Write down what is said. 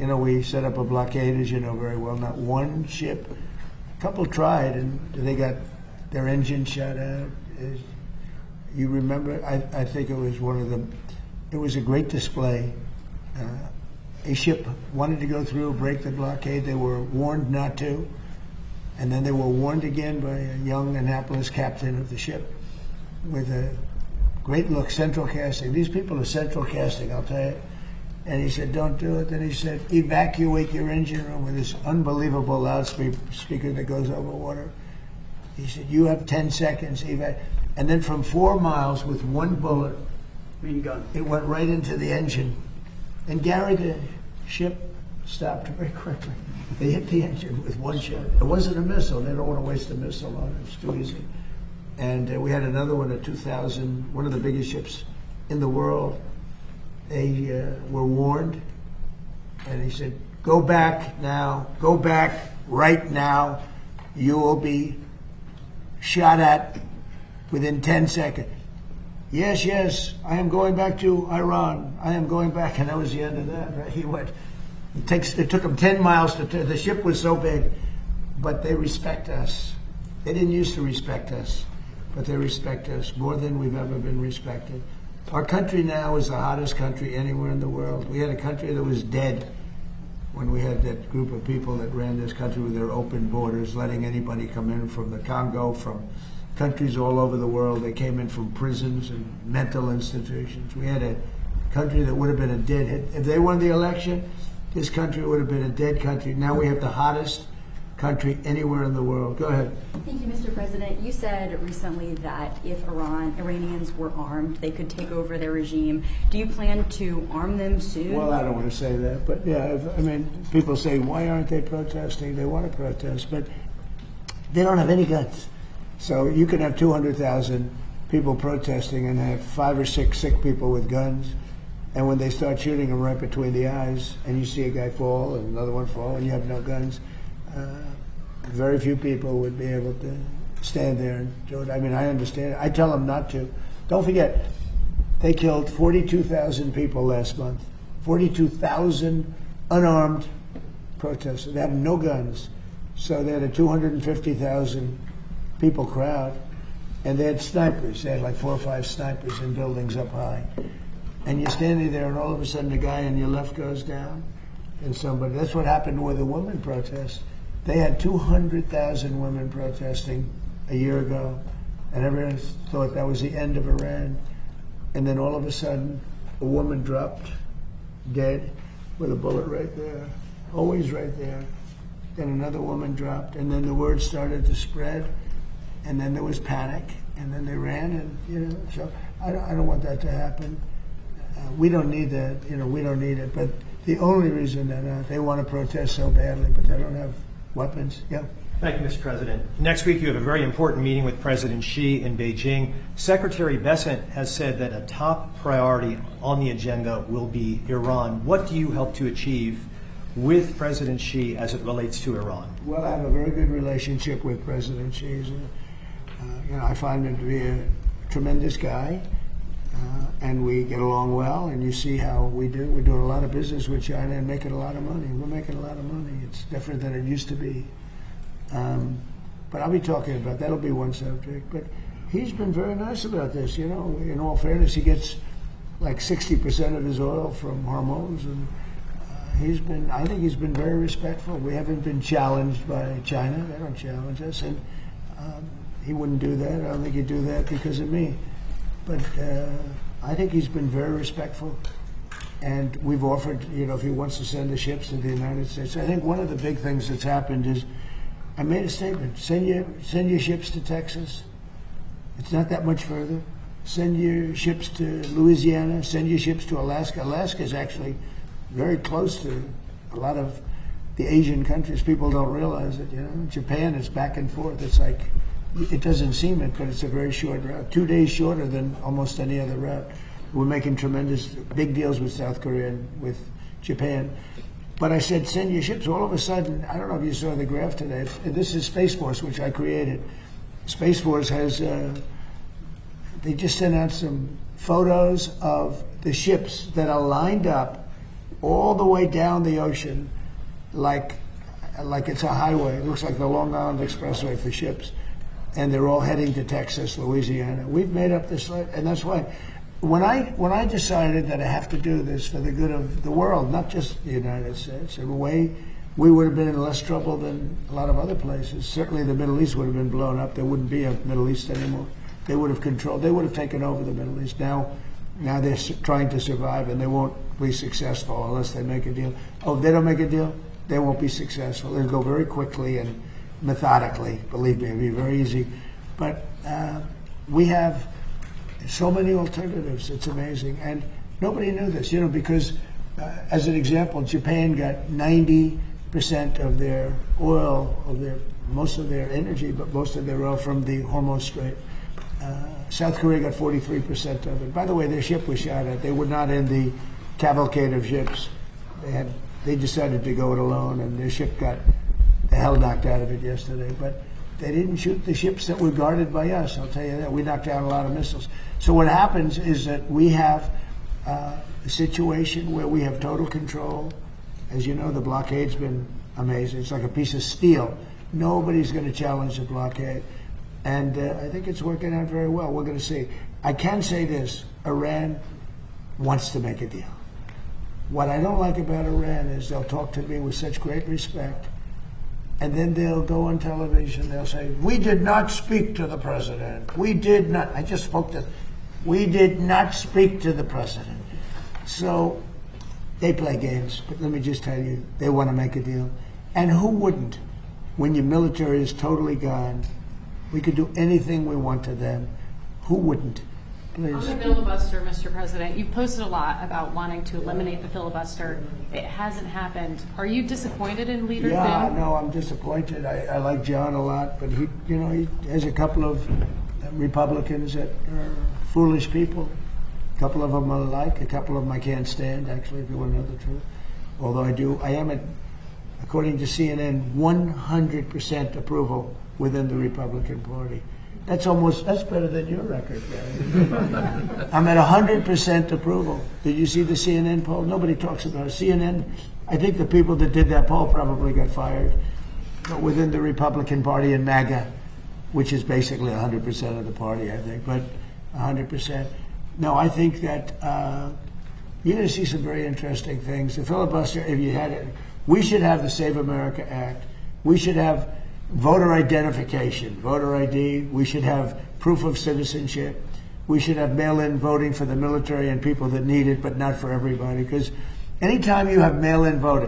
You know, we set up a blockade, as you know very well. Not one ship. A couple tried, and they got their engine shut out. You remember? I think it was one of the. It was a great display. A ship wanted to go through, break the blockade. They were warned not to, and then they were warned again by a young Annapolis captain of the ship with a great look, central casting. These people are central casting, I'll tell you. And he said, don't do it. Then he said, evacuate your engine room with this unbelievable loudspeaker that goes over water. He said, you have 10 seconds. And then from 4 miles with one bullet, it went right into the engine. And Gary, the ship stopped very quickly. They hit the engine with one shot. It wasn't a missile. They don't want to waste a missile on it. It's too easy. And we had another one at 2000, one of the biggest ships in the world. They were warned, and he said, go back now, go back right now. You will be shot at within 10 seconds. Yes, yes, I am going back to Iran. I am going back. And that was the end of that. Right? He went. It took him 10 miles to turn. The ship was so big, but they respect us. They didn't used to respect us, but they respect us more than we've ever been respected. Our country now is the hottest country anywhere in the world. We had a country that was dead when we had that group of people that ran this country with their open borders, letting anybody come in from the Congo, from countries all over the world. They came in from prisons and mental institutions. We had a country that would have been a dead hit. If they won the election, this country would have been a dead country. Now we have the hottest country anywhere in the world. Go ahead. Thank you, Mr. President. You said recently that if Iranians were armed, they could take over their regime. Do you plan to arm them soon? Well, I don't want to say that, but yeah, I mean, people say, why aren't they protesting? They want to protest, but they don't have any guns. So you can have 200,000 people protesting and have 5 or 6 sick people with guns. And when they start shooting them right between the eyes, and you see a guy fall and another one fall, and you have no guns, very few people would be able to stand there and do it. I mean, I understand. I tell them not to. Don't forget, they killed 42,000 people last month. 42,000 unarmed protesters. They had no guns. So they had a 250,000 people crowd, and they had snipers. They had like 4 or 5 snipers in buildings up high. And you're standing there, and all of a sudden, the guy on your left goes down, and somebody. That's what happened with the women protest. They had 200,000 women protesting a year ago, and everyone thought that was the end of Iran. And then all of a sudden, a woman dropped dead with a bullet right there, always right there. Then another woman dropped, and then the word started to spread, and then there was panic, and then they ran, and so I don't want that to happen. We don't need that, we don't need it. But the only reason that they want to protest so badly, but they don't have weapons. Yeah. Thank you, Mr. President. Next week, you have a very important meeting with President Xi in Beijing. Secretary Bessent has said that a top priority on the agenda will be Iran. What do you hope to achieve with President Xi as it relates to Iran? Well, I have a very good relationship with President Xi. I find him to be a tremendous guy, and we get along well, and you see how we do. We're doing a lot of business with China and making a lot of money. We're making a lot of money. It's different than it used to be. But I'll be talking about that'll be one subject. But he's been very nice about this. In all fairness, he gets like 60% of his oil from Hormuz, and I think he's been very respectful. We haven't been challenged by China. They don't challenge us, and he wouldn't do that. I don't think he'd do that because of me. But I think he's been very respectful, and we've offered, if he wants to send the ships to the United States. I think one of the big things that's happened is I made a statement: send your ships to Texas. It's not that much further. Send your ships to Louisiana. Send your ships to Alaska. Alaska is actually very close to a lot of the Asian countries. People don't realize it. Japan is back and forth. It's like, it doesn't seem it, but it's a very short route, 2 days shorter than almost any other route. We're making tremendous big deals with South Korea and with Japan. But I said, send your ships. All of a sudden, I don't know if you saw the graph today. This is Space Force, which I created. Space Force has, they just sent out some photos of the ships that are lined up all the way down the ocean like it's a highway. It looks like the Long Island Expressway for ships. And they're all heading to Texas, Louisiana. We've made up this, and that's why when I decided that I have to do this for the good of the world, not just the United States, in a way, we would have been in less trouble than a lot of other places. Certainly the Middle East would have been blown up. There wouldn't be a Middle East anymore. They would have controlled, they would have taken over the Middle East. Now they're trying to survive, and they won't be successful unless they make a deal. Oh, if they don't make a deal, they won't be successful. It'll go very quickly and methodically. Believe me, it'll be very easy. But we have so many alternatives. It's amazing. And nobody knew this, because as an example, Japan got 90% of their oil, most of their energy, but most of their oil from the Hormuz Strait. South Korea got 43% of it. By the way, their ship was shot at. They were not in the cavalcade of ships. They decided to go it alone, and their ship got the hell knocked out of it yesterday. But they didn't shoot the ships that were guarded by us, I'll tell you that. We knocked down a lot of missiles. So what happens is that we have a situation where we have total control. As you know, the blockade's been amazing. It's like a piece of steel. Nobody's going to challenge the blockade. And I think it's working out very well. We're going to see. I can say this, Iran wants to make a deal. What I don't like about Iran is they'll talk to me with such great respect, and then they'll go on television, they'll say, we did not speak to the president. We did not. I just spoke to, we did not speak to the president. So they play games, but let me just tell you, they want to make a deal. And who wouldn't? When your military is totally gone, we could do anything we want to them. Who wouldn't? Please. On the filibuster, Mr. President, you've posted a lot about wanting to eliminate the filibuster. It hasn't happened. Are you disappointed in Leader Finn? Yeah, no, I'm disappointed. I like John a lot, but he has a couple of Republicans that are foolish people. A couple of them I like, a couple of them I can't stand, actually, if you want to know the truth. Although I am, according to CNN, 100% approval within the Republican Party. That's better than your record, Barry. I'm at 100% approval. Did you see the CNN poll? Nobody talks about it. CNN, I think the people that did that poll probably got fired. But within the Republican Party and MAGA, which is basically 100% of the party, I think, but 100%. No, I think that you're going to see some very interesting things. The filibuster, if you had it, we should have the Save America Act. We should have voter identification, voter ID. We should have proof of citizenship. We should have mail-in voting for the military and people that need it, but not for everybody. Because anytime you have mail-in voting,